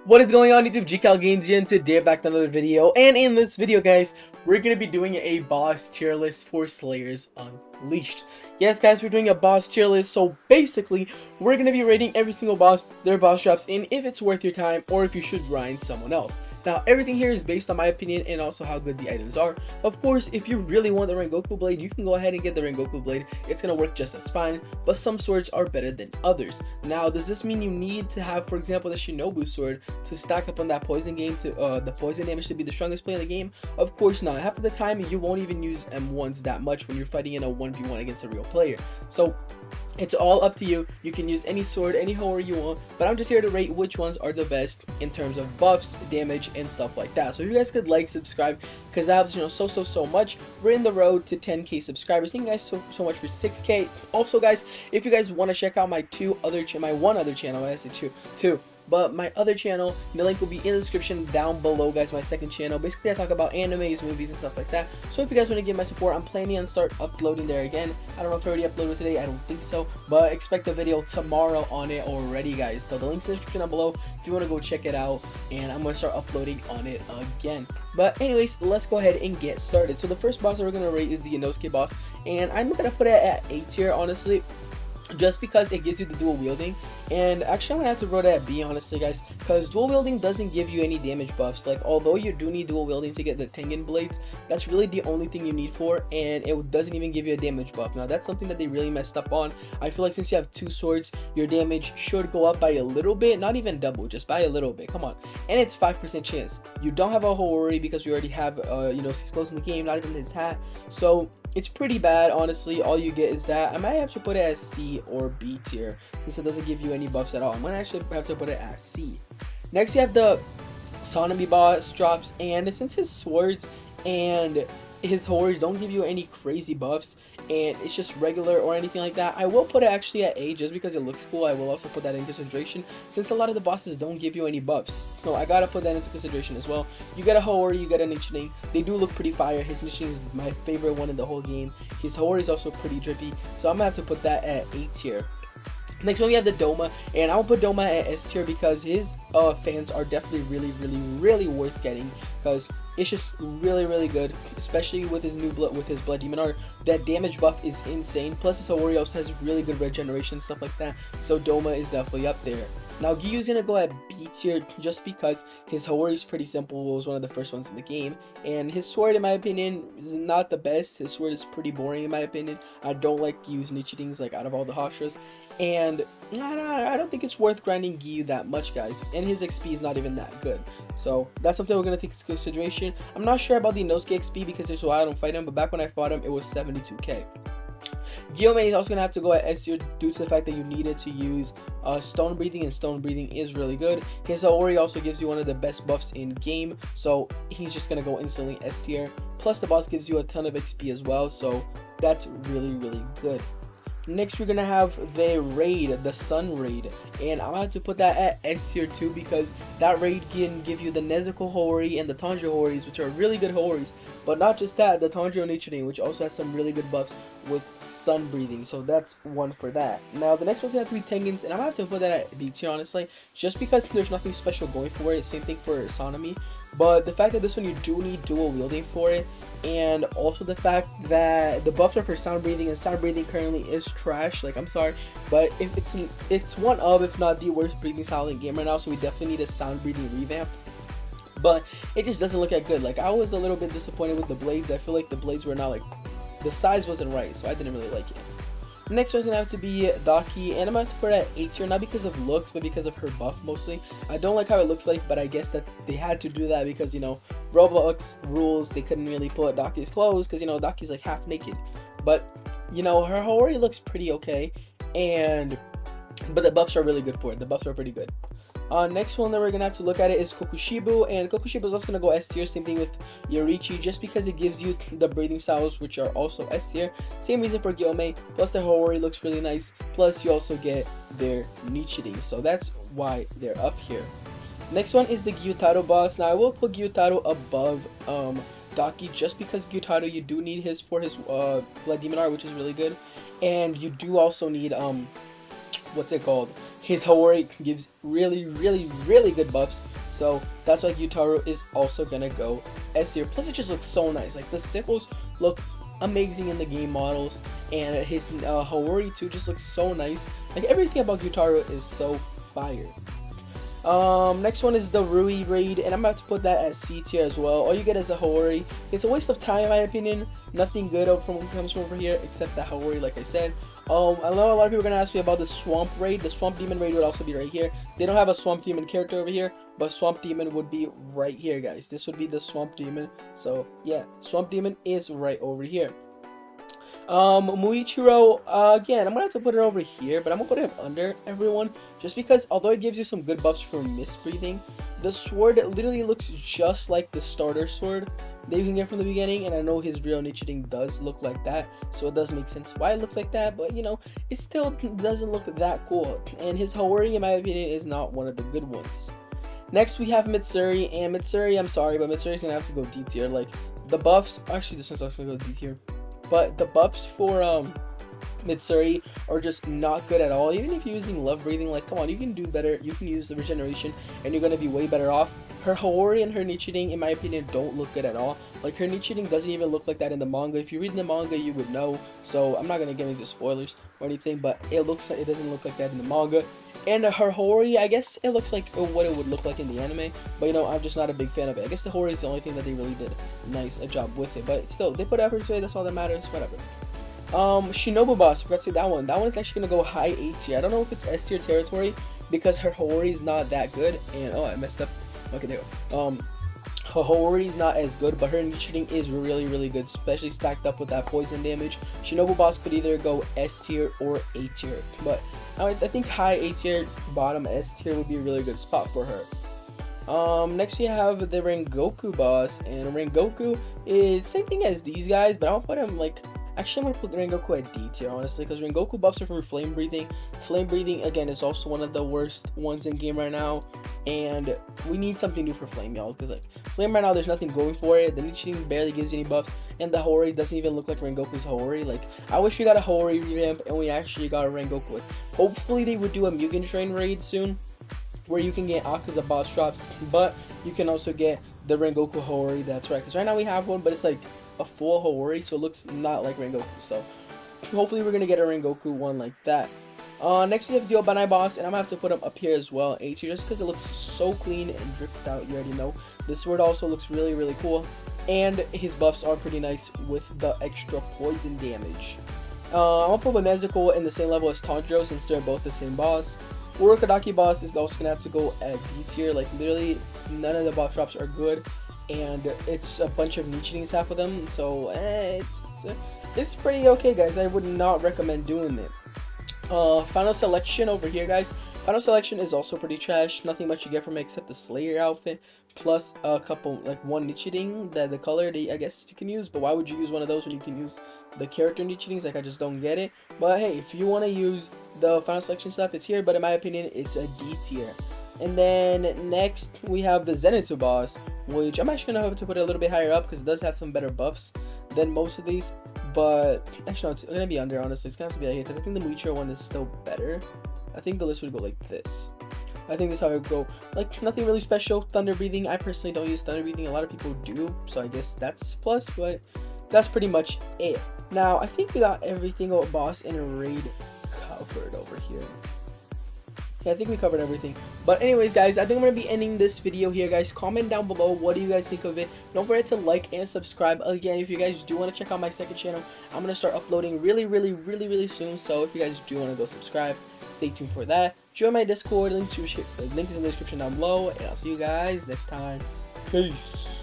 What is going on YouTube? GCal Games here, and today back to another video. And in this video, guys, we're gonna be doing a boss tier list for Slayers Unleashed. Yes, guys, we're doing a boss tier list. So basically, we're gonna be rating every single boss, their boss drops, and if it's worth your time or if you should grind someone else. Now, everything here is based on my opinion and also how good the items are. Of course, if you really want the Rengoku blade, you can go ahead and get the Rengoku blade. It's gonna work just as fine, but some swords are better than others. Now, does this mean you need to have, for example, the Shinobu sword to stack up on that poison game to the poison damage to be the strongest play in the game? Of course not. Half of the time, you won't even use M1s that much when you're fighting in a 1v1 against a real player. So it's all up to you. You can use any sword, any horror you want, but I'm just here to rate which ones are the best in terms of buffs, damage, and stuff like that. So if you guys could like, subscribe, because that helps, so much. We're in the road to 10k subscribers. Thank you guys so much for 6k. Also, guys, if you guys want to check out my one other channel, I said two. But my other channel, the link will be in the description down below, guys. My second channel. Basically, I talk about animes, movies, and stuff like that. So if you guys want to give my support, I'm planning on start uploading there again. I don't know if I already uploaded today. I don't think so. But expect a video tomorrow on it already, guys. So the link's in the description down below if you want to go check it out. And I'm going to start uploading on it again. But anyways, let's go ahead and get started. So the first boss that we're going to rate is the Inosuke boss. And I'm going to put it at A tier, honestly, just because it gives you the dual wielding. And actually, I'm gonna have to roll it at B, honestly, guys, because dual wielding doesn't give you any damage buffs. Like, although you do need dual wielding to get the Tengen blades, that's really the only thing you need for, and it doesn't even give you a damage buff. Now, that's something that they really messed up on. I feel like since you have two swords, your damage should go up by a little bit, not even double, just by a little bit. Come on. And it's 5% chance. You don't have a whole worry because you already have six close in the game, not even his hat. So it's pretty bad, honestly. All you get is that. I might have to put it as C or B tier since it doesn't give you any buffs at all. I'm gonna actually have to put it as C. Next, you have the Sonami boss drops, and since his swords and his horrors don't give you any crazy buffs, and it's just regular or anything like that, I will put it actually at A just because it looks cool. I will also put that in consideration since a lot of the bosses don't give you any buffs. So I gotta put that into consideration as well. You get a horror, you get a nichening. They do look pretty fire. His nichening is my favorite one in the whole game. His horror is also pretty drippy, so I'm gonna have to put that at A tier. Next one, we have the Doma, and I'll put Doma at S tier because his fans are definitely really worth getting, because it's just really good, especially with his blood demon art. That damage buff is insane, plus his Hawori also has really good regeneration, stuff like that, so Doma is definitely up there. Now, Gyu's gonna go at B tier just because his Hawori is pretty simple. It was one of the first ones in the game, and his sword, in my opinion, is not the best. His sword is pretty boring, in my opinion. I don't like Gyu's nichitings, like, out of all the Hashras, and I don't think it's worth grinding Gyu that much, guys, and his XP is not even that good. So that's something we're gonna take into consideration. I'm not sure about the Inosuke XP because there's why I don't fight him, but back when I fought him, it was 72k. Gyomei is also going to have to go at S tier due to the fact that you needed to use stone breathing, and stone breathing is really good. His Aori also gives you one of the best buffs in game, so he's just going to go instantly S tier. Plus the boss gives you a ton of XP as well, so that's really good. Next, we're gonna have the raid, the Sun raid, and I'm gonna have to put that at S tier too because that raid can give you the Nezuko Hori and the Tanjiro Horis, which are really good Horis. But not just that, the Tanjiro Nichiren, which also has some really good buffs with sun breathing, so that's one for that. Now, the next one's gonna have to be Tengen's, and I'm gonna have to put that at B tier, honestly, just because there's nothing special going for it. Same thing for Sanemi. But the fact that this one you do need dual wielding for it, and also the fact that the buffs are for sound breathing, and sound breathing currently is trash. Like, I'm sorry, but if it's one of, if not the worst breathing style in game right now, so we definitely need a sound breathing revamp. But it just doesn't look that good. Like, I was a little bit disappointed with the blades. I feel like the blades were not, like, the size wasn't right, so I didn't really like it. Next one's gonna have to be Daki, and I'm gonna have to put her at A tier, not because of looks, but because of her buff mostly. I don't like how it looks like, but I guess that they had to do that because, Roblox rules, they couldn't really put Daki's clothes because, Daki's like half naked. But, her Hori looks pretty okay, but the buffs are really good for it. The buffs are pretty good. Next one that we're gonna have to look at it is Kokushibu, and Kokushibu is also gonna go S tier. Same thing with Yorichi, just because it gives you the breathing styles, which are also S tier. Same reason for Gyomei, plus their Hori looks really nice, plus you also get their Nichiren, so that's why they're up here. Next one is the Gyutaro boss. Now, I will put Gyutaro above Daki just because Gyutaro, you do need his for his blood demon art, which is really good, and you do also need what's it called? His Hori gives really good buffs So that's why Gyutaro is also gonna go S tier. Plus, it just looks so nice. Like the sickles look amazing in the game models, and his Hawori too just looks so nice. Like everything about Gyutaro is so fire. Next one is the Rui raid, and I'm about to put that as C tier as well. All you get is a Hawori. It's a waste of time in my opinion. Nothing good comes from over here except the Hawori, like I said. I know a lot of people are gonna ask me about the Swamp raid. The Swamp Demon raid would also be right here. They don't have a Swamp Demon character over here, but Swamp Demon would be right here, guys. This would be the Swamp Demon. So yeah, Swamp Demon is right over here. Muichiro, again, I'm gonna have to put it over here, but I'm gonna put him under everyone, just because although it gives you some good buffs for misbreathing, the sword literally looks just like the starter sword that you can get from the beginning, and I know his real Nichiting does look like that, so it does make sense why it looks like that, but you know, it still doesn't look that cool, and his Hawori, in my opinion, is not one of the good ones. Next, we have Mitsuri, and Mitsuri, I'm sorry, but Mitsuri's gonna have to go D tier. Like, the buffs, actually this one's also gonna go D tier, but the buffs for Mitsuri are just not good at all. Even if you're using love breathing, like, come on, you can do better. You can use the regeneration and you're gonna be way better off. Her Hawori and her Nichiting, in my opinion, don't look good at all. Like, her Nichiting doesn't even look like that in the manga. If you read the manga, you would know, so I'm not gonna get into spoilers or anything, but it doesn't look like that in the manga. And her Hawori, I guess it looks like what it would look like in the anime, but you know, I'm just not a big fan of it. I guess the Hawori is the only thing that they really did a job with it, but still, they put effort into it, that's all that matters, whatever. Shinobu Boss, I forgot to say that one. That one is actually gonna go high A tier. I don't know if it's S tier territory, because her Hawori is not that good, and oh, I messed up. Okay, there we go. Her Hawori is not as good, but her Nichiting is really, really good, especially stacked up with that poison damage. Shinobu Boss could either go S tier or A tier, but I think high A tier, bottom S tier would be a really good spot for her. Next we have the Rengoku Boss, and Rengoku is same thing as these guys, but I'll put him like, actually I'm gonna put Rengoku at D tier, honestly, because Rengoku buffs are for flame breathing. Flame breathing, again, is also one of the worst ones in game right now, and we need something new for flame, y'all, because like flame right now, there's nothing going for it. The Nichiting barely gives you any buffs, and the Hawori doesn't even look like Rengoku's Hawori. Like, I wish we got a Hawori revamp and we actually got a Rengoku. Hopefully they would do a Mugen Train raid soon, where you can get Akaza boss drops, but you can also get the Rengoku Hawori. That's right, because right now we have one, but it's like a full Hawori, so it looks not like Rengoku. So hopefully we're gonna get a Rengoku one like that. Next we have Diobanai Boss, and I'm gonna have to put him up here as well, A tier, just because it looks so clean and dripped out. You already know. This sword also looks really, really cool, and his buffs are pretty nice with the extra poison damage. I'm gonna put Nezuko in the same level as Tanjiro, since they're both the same boss. Urokodaki Boss is also gonna have to go at D tier. Like, literally none of the boss drops are good, and it's a bunch of Nichitings half of them, so it's pretty okay, guys. I would not recommend doing it. Final Selection over here, guys. Final Selection is also pretty trash. Nothing much you get from it except the Slayer outfit, plus a couple, like one Nichiting that the color I guess you can use, but why would you use one of those when you can use the character Nichitings? Like, I just don't get it. But hey, if you want to use the Final Selection stuff, it's here, but in my opinion, it's a D tier. And then next we have the Zenitsu Boss, which I'm actually gonna have to put it a little bit higher up because it does have some better buffs than most of these. But actually, no, it's gonna be under, honestly. It's gonna have to be right here because I think the Muichiro one is still better. I think the list would go like this. I think this is how it would go. Like, nothing really special. Thunder breathing. I personally don't use thunder breathing. A lot of people do, so I guess that's plus. But that's pretty much it. Now, I think we got everything about boss in a raid covered over here. Yeah, I think we covered everything. But anyways, guys, I think I'm going to be ending this video here, guys. Comment down below, what do you guys think of it? Don't forget to like and subscribe. Again, if you guys do want to check out my second channel, I'm going to start uploading really soon. So if you guys do want to go subscribe, stay tuned for that. Join my Discord, link is in the description down below. And I'll see you guys next time. Peace.